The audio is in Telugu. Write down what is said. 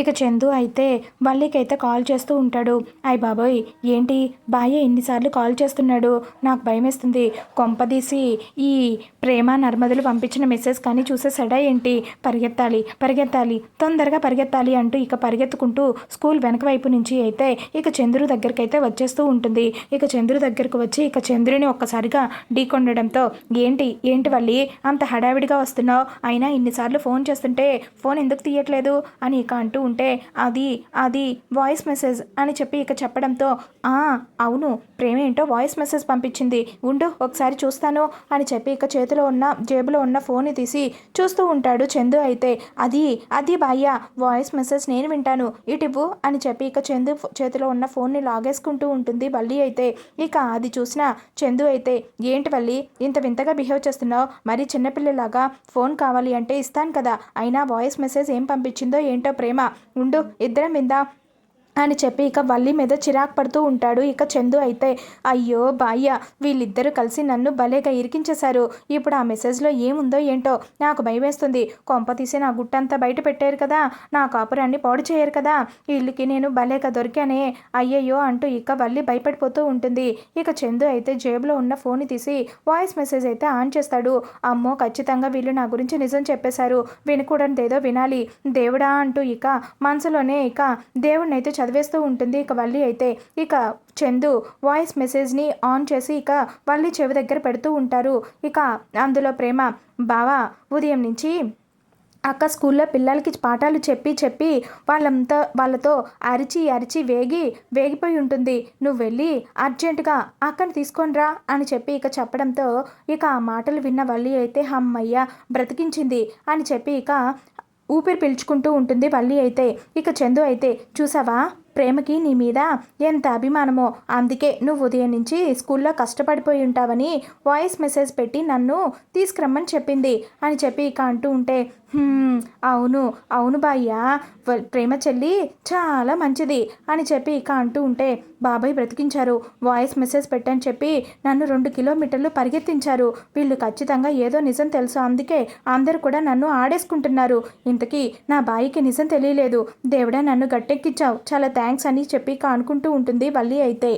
ఇక చందు అయితే వల్లికైతే కాల్ చేస్తూ ఉంటాడు. అయ్ బాబోయ్, ఏంటి బాయ్య ఎన్నిసార్లు కాల్ చేస్తున్నాడు, నాకు భయమేస్తుంది. కొంపదీసి ఈ ప్రేమ నర్మదులు పంపించిన మెసేజ్ కానీ చూసేసాడా ఏంటి? పరిగెత్తాలి పరిగెత్తాలి తొందరగా పరిగెత్తాలి అంటూ ఇక పరిగెత్తుకుంటూ స్కూల్ వెనక వైపు నుంచి అయితే ఇక చంద్రు దగ్గరికి అయితే వచ్చేస్తూ ఉంటుంది. ఇక చంద్రు దగ్గరకు వచ్చి ఇక చంద్రుని ఒక్కసారిగా ఢీకొనడంతో ఏంటి ఏంటి వల్లి అంత హడావిడిగా వస్తున్నావు, అయినా ఇన్నిసార్లు ఫోన్ చేస్తుంటే ఫోన్ ఎందుకు తీయట్లేదు అని ఇక అంటూ ఉంటే అది అది వాయిస్ మెసేజ్ అని చెప్పి ఇక చెప్పడంతో అవును ప్రేమ ఏంటో వాయిస్ మెసేజ్ పంపించింది, ఉండు ఒకసారి చూస్తాను అని చెప్పి ఇక జేబులో ఉన్న ఫోన్ని తీసి చూస్తూ ఉంటాడు చందు. అయితే అది అది బాయ్య వాయిస్ మెసేజ్ నేను వింటాను, ఇటివ్వు అని చెప్పి ఇక చందు చేతిలో ఉన్న ఫోన్ని లాగేసుకుంటూ ఉంటుంది వల్లి. అయితే ఇక అది చూసిన చందు అయితే ఏంటి వల్లి ఇంత వింతగా బిహేవ్ చేస్తున్నావు, మరి చిన్నపిల్లలాగా ఫోన్ కావాలి అంటే ఇస్తాను కదా, అయినా వాయిస్ మెసేజ్ ఏం పంపించిందో ఏంటో ప్రేమ, ఉండు ఇద్దరం విందా అని చెప్పి ఇక వల్లి మీద చిరాకు పడుతూ ఉంటాడు. ఇక చందు అయితే అయ్యో బాయ్య వీళ్ళిద్దరూ కలిసి నన్ను భలేగా ఇరికించేశారు, ఇప్పుడు ఆ మెసేజ్లో ఏముందో ఏంటో నాకు భయమేస్తుంది, కొంప తీసి నా గుట్టంతా బయట పెట్టారు కదా, నా కాపురాన్ని పాడు చేయరు కదా, వీళ్ళకి నేను భలేగా దొరికానే అయ్యయ్యో అంటూ ఇక వల్లి భయపడిపోతూ ఉంటుంది. ఇక చందు అయితే జేబులో ఉన్న ఫోన్ తీసి వాయిస్ మెసేజ్ అయితే ఆన్ చేస్తాడు. అమ్మో ఖచ్చితంగా వీళ్ళు నా గురించి నిజం చెప్పేశారు, వినకూడదేదో వినాలి దేవుడా అంటూ ఇక మనసులోనే ఇక దేవుడిని అయితే చదివేస్తూ ఉంటుంది. ఇక వల్లి అయితే ఇక చందు వాయిస్ మెసేజ్ని ఆన్ చేసి ఇక వల్లి చెవి దగ్గర పెడుతూ ఉంటారు. ఇక అందులో ప్రేమ బావా ఉదయం నుంచి అక్క స్కూల్లో పిల్లలకి పాఠాలు చెప్పి వాళ్ళతో అరిచి వేగిపోయి ఉంటుంది, నువ్వు వెళ్ళి అర్జెంటుగా అక్కని తీసుకొనిరా అని చెప్పి ఇక చెప్పడంతో ఇక ఆ మాటలు విన్న వల్లి అయితే అమ్మయ్య బ్రతికించింది అని చెప్పి ఇక ఊపిరి పీల్చుకుంటూ ఉంటుంది వల్లి. అయితే ఇక చందు అయితే చూసావా ప్రేమకి నీ మీద ఎంత అభిమానమో, అందుకే నువ్వు ఉదయం నుంచి స్కూల్లో కష్టపడిపోయి ఉంటావని వాయిస్ మెసేజ్ పెట్టి నన్ను తీసుకురమ్మని చెప్పింది అని చెప్పి ఇక అంటూ ఉంటే అవును అవును బాయ్య ప్రేమ చెల్లి చాలా మంచిది అని చెప్పి ఇక అంటూ ఉంటే బాబాయ్ బ్రతికించారు, వాయిస్ మెసేజ్ పెట్టని చెప్పి నన్ను 2 కిలోమీటర్లు పరిగెత్తించారు, వీళ్ళు ఖచ్చితంగా ఏదో నిజం తెలుసు, అందుకే అందరూ కూడా నన్ను ఆడేసుకుంటున్నారు, ఇంతకీ నా బాయికి నిజం తెలియలేదు, దేవుడా నన్ను గట్టెక్కించావు, చాలా థ్యాంక్స్ అని చెప్పి ఇక అనుకుంటూ ఉంటుంది వల్లి. అయితే